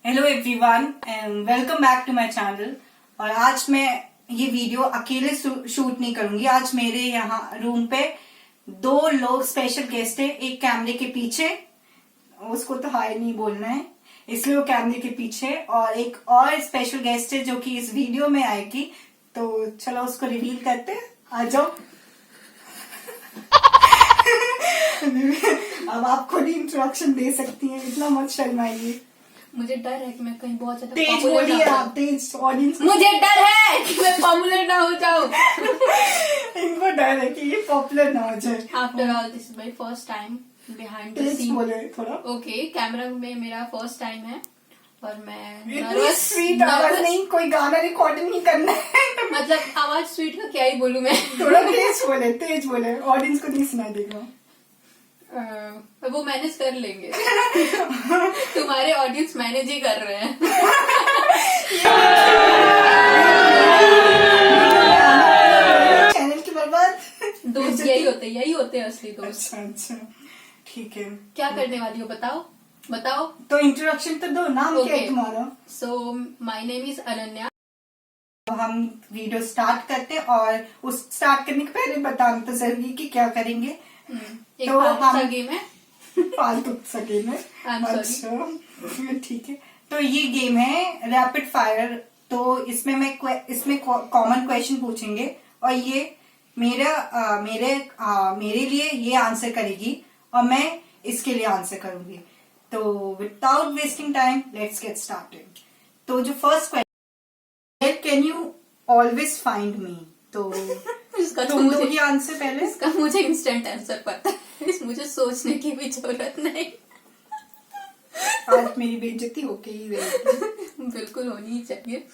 Hello everyone and welcome back to my channel. और आज मैं ये वीडियो अकेले शूट नहीं करूंगी। आज मेरे यहाँ रूम पे दो लोग स्पेशल गेस्ट है। एक कैमरे के पीछे, उसको तो हाय नहीं बोलना है इसलिए वो कैमरे के पीछे, और एक और स्पेशल गेस्ट है जो कि इस वीडियो में आएगी। तो चलो उसको रिवील करते हैं, आ जाओ। अब आप खुद ही इंट्रोडक्शन दे सकती हैं, इतना मत शर्माइए। मुझे डर है कि मैं कहीं बहुत ज्यादा तेज बोलिए आप, तेज। ऑडियंस मुझे डर है कि मैं पॉपुलर ना हो जाऊं। इनको डर है कि ये पॉपुलर ना हो जाए। After all this is my first time behind the stage scene. बोले थोड़ा। ओके, कैमरा में मेरा फर्स्ट टाइम है और मैं इतनी स्वीट आवाज नहीं, कोई गाना रिकॉर्ड नहीं करना है। मतलब आवाज स्वीट का क्या ही बोलूं मैं। थोड़ा तेज बोले, ऑडियंस को नहीं सुनाई देगा। वो मैनेज कर लेंगे। तुम्हारे ऑडियंस मैनेज ही कर रहे हैं। चैनल की बर्बाद। दोस्त यही होते हैं असली दोस्त। अच्छा ठीक है। क्या करने वाली हो बताओ। तो इंट्रोडक्शन तो दो, नाम क्या है तुम्हारा? So my name is Ananya. तो हम वीडियो स्टार्ट करते हैं, और उस स्टार्ट करने के पहले बताना तो जरूरी कि क्या करेंगे। एक तो फालतू गेम है। फालतू सा गेम है। अच्छा ठीक है। तो ये गेम है रैपिड फायर। तो इसमें कॉमन क्वेश्चन पूछेंगे, और ये मेरे लिए ये आंसर करेगी और मैं इसके लिए आंसर करूंगी। तो without wasting time let's get started. तो जो first question, can you always find me? तो इसका तुम दोगी आंसर पहले। इसका मुझे इंस्टेंट आंसर पता है। मुझे सोचने की भी जरूरत नहीं। आज मेरी बेइज्जती होके ही रहेगी। बिल्कुल होनी ही चाहिए।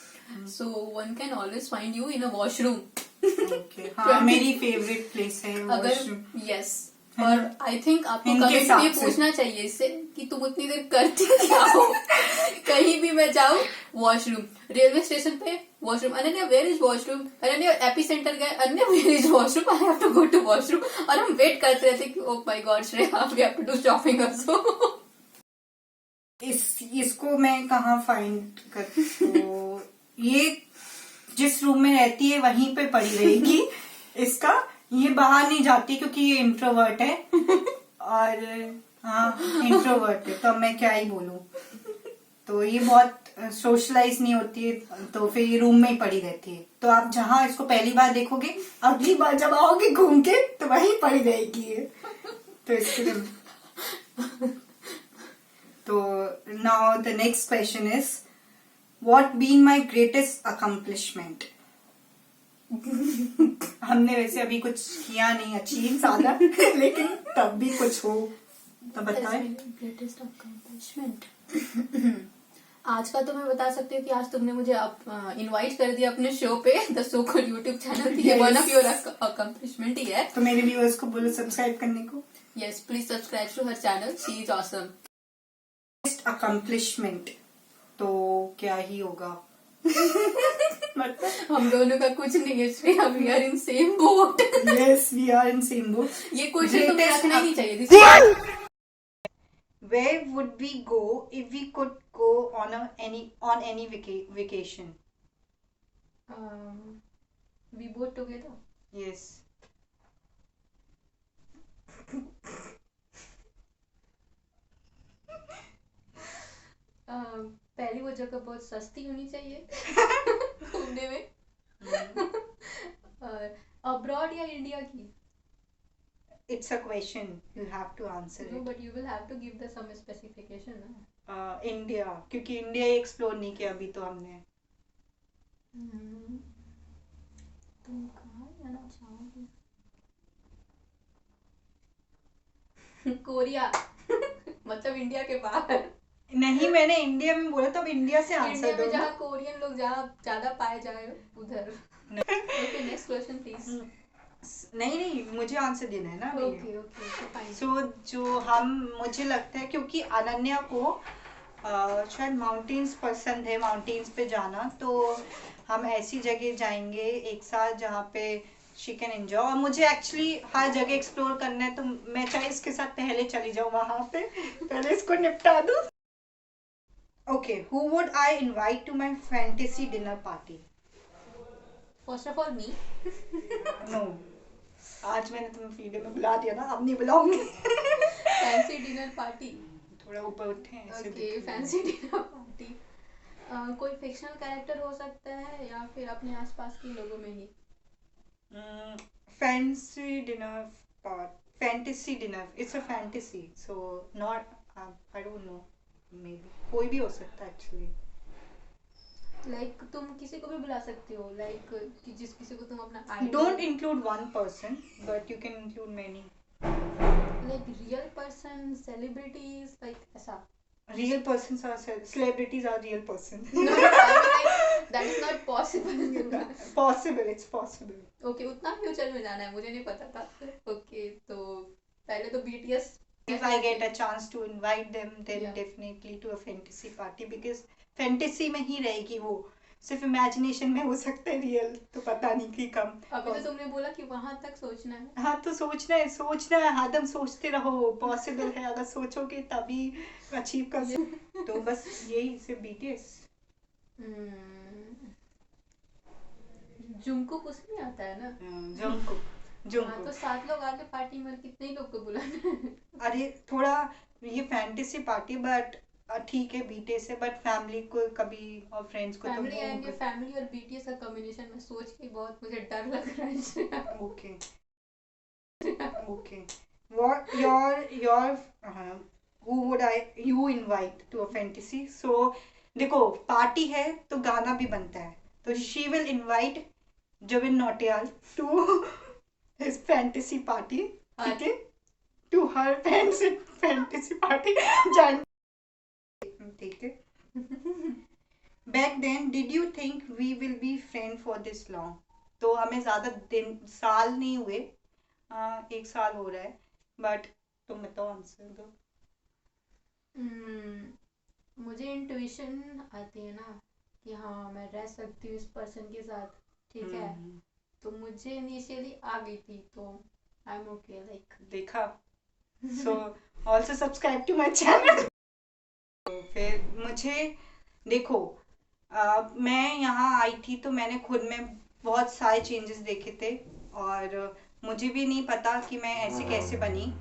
So one can always find you in a washroom. Okay, हाँ मेरी फेवरेट प्लेस है वॉशरूम। यस, और आई थिंक आपको इनके कमेंट हिसाब में से। पूछना चाहिए इससे कि तुम उतनी देर करती क्या हो। कहीं भी मैं जाऊँ वॉशरूम, रेलवे स्टेशन पे washroom, Ananya where is washroom, Ananya AP centre गए, Ananya where is washroom, I have to go to washroom. और हम वेट करते रहते कि oh my God Shreya we have to do shopping also. इसको मैं कहाँ फाइंड कर? तो ये जिस रूम में रहती है वहीं पे पड़ी रहेगी। इसका ये बाहर नहीं जाती क्योंकि ये इंट्रोवर्ट है। और हाँ इंट्रोवर्ट है, तो मैं क्या ही बोलूं। तो ये बहुत सोशलाइज नहीं होती है, तो फिर ये रूम में ही पड़ी रहती है। तो आप जहाँ इसको पहली बार देखोगे, अगली बार जब आओगे घूम के तो वहीं पड़ी रहेगी ये। तो इसके लिए तो now the next question is, what been my greatest accomplishment? हमने वैसे अभी कुछ किया नहीं अचीव ज्यादा, लेकिन तब भी कुछ हो तो बताएं। ग्रेटेस्ट अकम्प्लिशमेंट आज का तो मैं बता सकती हूँ कि आज तुमने मुझे इनवाइट कर दिया अपने शो पे, the so called YouTube channel. ये वन ऑफ योर अकम्प्लिशमेंट ही है। तो मेरे व्यूअर्स को बोलो सब्सक्राइब करने को। Yes, please subscribe to her channel, she is awesome. Accomplishment तो क्या ही होगा। मतलब हम दोनों का कुछ नहीं है Shreya, we are in same boat. Yes we are in same boat. ये क्वेश्चन तो रखना ही नहीं चाहिए। Where would we go if we could go on any vacation? We both together. Yes. पहली वो जगह बहुत सस्ती होनी चाहिए घूमने में। और अब्रॉड या इंडिया की? It's a question. You have to answer No, it. but you will have to give the some specification ना। इंडिया, क्योंकि इंडिया एक्सप्लोर नहीं किया अभी तो हमने। तुम कहाँ जाना चाहोगे? कोरिया। मतलब इंडिया के बाहर नहीं, मैंने इंडिया में बोला, तो अब इंडिया से आंसर इंडिया दो। में जहाँ कोरियन लोग जहाँ ज्यादा पाए जाए उधर। Okay, next question please. नहीं मुझे आंसर देना है ना अभी। ओके सो मुझे लगता है क्योंकि अनन्या को शायद माउंटेन्स पसंद है, माउंटेन्स पे जाना, तो हम ऐसी जगह जाएंगे एक साथ जहाँ पे शी कैन एंजॉय। और मुझे एक्चुअली हर जगह एक्सप्लोर करना है, तो मैं चाहे इसके साथ पहले चली जाऊँ वहां पे, पहले इसको निपटा दूँ। Okay, who would I invite to my fantasy dinner party? First of all me. No. आज मैंने तुम्हें वीडियो में बुला दिया ना, अब नहीं बुलाऊंगी. Fancy dinner party. थोड़ा ऊपर उठे हैं ऐसे. Okay, fancy dinner party. कोई फिक्शनल कैरेक्टर हो सकता है या फिर अपने आसपास के लोगों में ही. Fancy dinner part. Fantasy dinner. It's a fantasy, so not. I don't know. Maybe कोई भी हो सकता है actually. लाइक तुम किसी को भी बुला सकती हो, लाइक कि जिस किसी को तुम अपना Don't include one person, but you can include many. Like real person, celebrities, like ऐसा. Real persons are celebrities are real persons. No, I mean like that is not possible. Possible, it's possible. Okay, उतना future में जाना है, मुझे नहीं पता था. Okay, तो पहले तो BTS. If I get a chance to invite them, then Yeah. definitely to a fantasy party, because fantasy में ही रहेगी वो. सिर्फ imagination में हो सकता है, real तो पता नहीं कि कम. अभी तो तुमने बोला कि वहां तक सोचना है. हाँ, तो सोचना है, हरदम सोचते रहो. पॉसिबल है, अगर सोचोगे तभी अचीव कर सकते. तो बस यही सिर्फ BTS. जुंकुक उसमें आता है ना. जंकुक. हाँ, तो 7 लोग आके पार्टी में कितने ही लोग को बुलाना है. अरे थोड़ा ये फैंटेसी पार्टी, बट ठीक है BTS है, बट फैमिली को कभी और फ्रेंड्स को फैमिली एंड तो फैमिली और BTS का कॉम्बिनेशन में सोच के बहुत मुझे डर लग रहा है. Okay. Okay, what your who would you invite to a fantasy? So देखो, पार्टी है तो गाना भी बनता है, तो she will invite Jubiन Nautiyal to his fantasy party. ठीक है, to her fantasy party. ठीक है. Back then, did you think we will be friends for this long? तो हमें ज्यादा दिन साल नहीं हुए, 1 साल हो रहा है, बट तुम बताओ आंसर दो. मुझे इंट्यूशन आती है ना कि हाँ मैं रह सकती हूँ इस पर्सन के साथ, ठीक है. तो मुझे इनिशियली आ गई थी, तो आई एम ओके. लाइक देखा. So also subscribe to my channel. फिर मुझे देखो, मैं यहाँ आई थी तो मैंने खुद में बहुत सारे चेंजेस देखे थे, और मुझे भी नहीं पता कि मैं ऐसे कैसे बनी.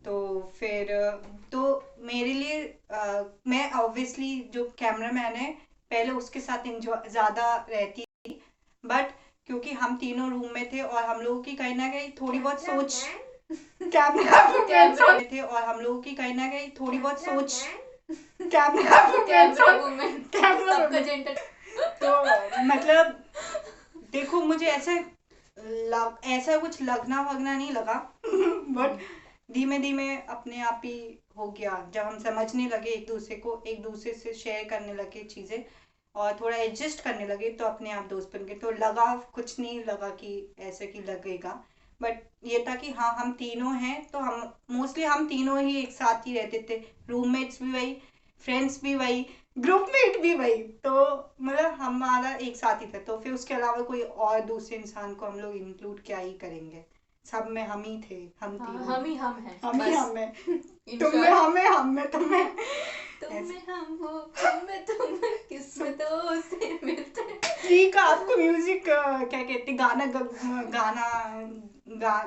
तो फिर तो मेरे लिए मैं ऑब्वियसली जो कैमरामैन है पहले उसके साथ एंजॉय ज़्यादा रहती थी, बट क्योंकि हम तीनों रूम में थे और हम लोगों की कहीं ना कहीं थोड़ी बहुत सोच कैमरा थे और हम लोगों की कहीं ना कहीं थोड़ी बहुत सोच तो मतलब देखो, मुझे ऐसा कुछ लगना वगना नहीं लगा, बट धीमे धीमे अपने आप ही हो गया. जब हम समझने लगे एक दूसरे से शेयर करने लगे चीजें और थोड़ा एडजस्ट करने लगे, तो अपने आप दोस्त बन गए. तो लगा कुछ नहीं लगा कि ऐसे कि लगेगा, बट ये था कि हाँ हम तीनों हैं, तो हम तीनों ही एक साथ ही रहते थे. रूममेट्स भी वही, फ्रेंड्स भी वही, ग्रुपमेट भी वही, तो मतलब हमारा एक साथ ही था. तो फिर उसके अलावा कोई और दूसरे इंसान को हम लोग इंक्लूड क्या ही करेंगे. सब में हम ही थे, हम तीनों. हम ही हम हैं. हम हैं. तुम में हम हैं, हम में तुम हैं. तुम में हम हो, हम में तुम, किस्मतों से मिलते हैं. ठीक है, आपको म्यूजिक क्या कहते हैं,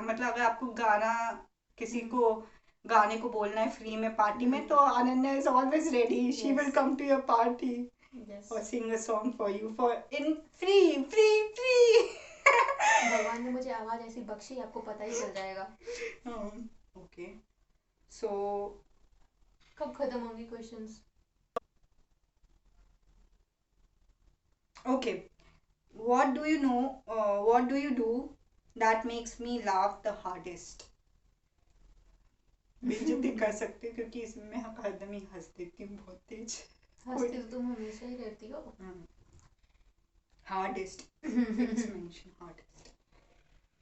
मतलब अगर आपको गाना किसी को गाने को बोलना है फ्री में पार्टी में, तो Ananya is always ready. She will come to your party और sing a song for you for in free. भगवान ने मुझे आवाज ऐसी बख्शी, आपको पता ही चल जाएगा. ओके, सो कब खत्म होंगे questions? Okay, what do you do that makes me laugh the hardest? बेइज्जती कर सकते हो क्योंकि इसमें मैं हरदम ही हंस देती हूँ बहुत तेज. हंसती तो तुम हमेशा ही रहती हो. Hardest. Please mention hardest.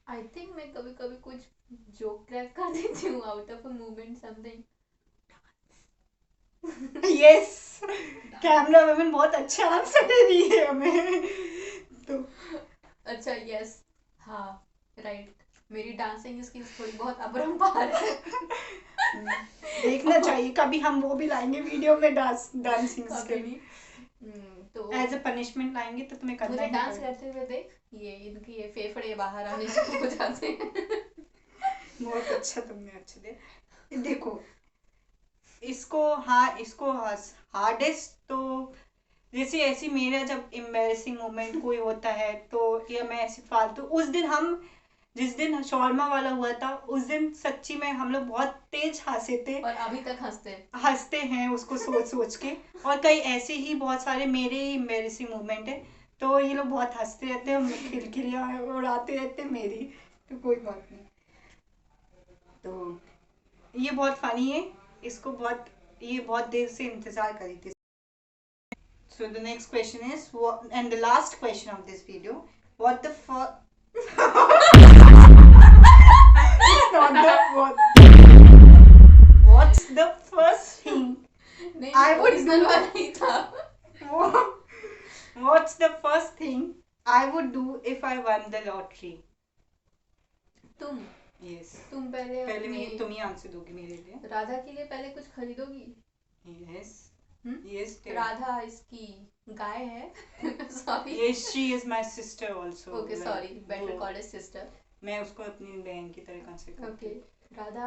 I think मैं कभी कभी कुछ जोक क्रैक कर देती हूँ out of a movement something. Yes, camera woman बहुत अच्छा आंसर दे रही है हमें. तो अच्छा, यस, हाँ, राइट. मेरी डांसिंग स्किल्स थोड़ी बहुत अपरंपार है. देखना चाहिए, कभी हम वो भी लाएंगे वीडियो में डांसिंग कभी नहीं। तो एज अ पनिशमेंट लाएंगे तो तुम्हें करना मुझे ही डांस पड़ेगा। करते हुए देख, ये इनकी ये फेफड़े बाहर आने शुरू हो जाते हैं। बहुत अच्छा, तुमने अच्छे दे। देखो इसको, हाँ इसको हार्डेस्ट तो जैसे ऐसी मेरा जब एम्बेरसिंग मोमेंट कोई होता है तो, या मैं ऐसे फालतू, उस दिन हम जिस दिन शॉर्मा वाला हुआ था उस दिन सच्ची में हम लोग बहुत तेज हंसे थे, और अभी तक हंसते हैं। हंसते हैं उसको सोच सोच के। और कई ऐसे ही बहुत सारे मेरे ही एम्बेरसिंग मोमेंट है, तो ये लोग बहुत हंसते रहते हैं, खिलखिलियाँ उड़ाते रहते हैं मेरी, तो कोई बात नहीं। तो ये बहुत फनी है, इसको बहुत, ये बहुत देर से इंतजार करी थी। So the next question is, and the last question of this video, what the fuck? It's not the what. What's the first thing नहीं, I would ओरिजिनल do? वाला ही था। What's the first thing I would do if I won the lottery? तुम Yes. तुम पहले पहले अपनी तुम ही answer दोगी मेरे लिए। राधा के लिए पहले कुछ खरीदोगी। Yes. हम्म? Yes. राधा इसकी गाय है। Sorry. Yes, she is my sister also. Okay sorry, better वो- कॉल्ड एज सिस्टर। मैं उसको अपनी बहन की तरह कंसिडर करती ओके राधा,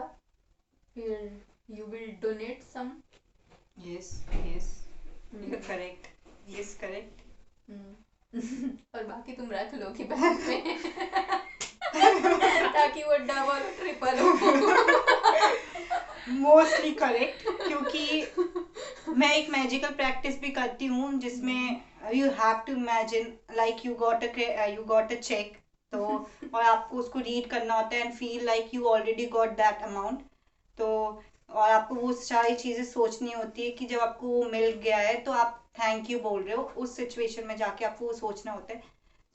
फिर यू विल डोनेट सम। हूँ। Yes, yes. You're correct. Yes, correct. और बाकी तुम रख लो कि बैंक में, ताकि वो डबल ट्रिपल हो। मोस्टली करेक्ट, क्योंकि मैं एक मैजिकल प्रैक्टिस भी करती हूँ जिसमें you have to imagine like you got a cheque, तो और आपको उसको रीड करना होता है and feel like you already got that amount. तो और आपको वो सारी चीजें सोचनी होती है कि जब आपको वो मिल गया है तो आप थैंक यू बोल रहे हो, उस सिचुएशन में जाके आपको वो सोचना होता है।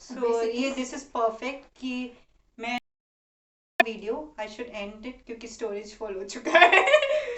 सो ये दिस इज परफेक्ट कि मैं video I should and it क्योंकि स्टोरेज फुल हो चुका है।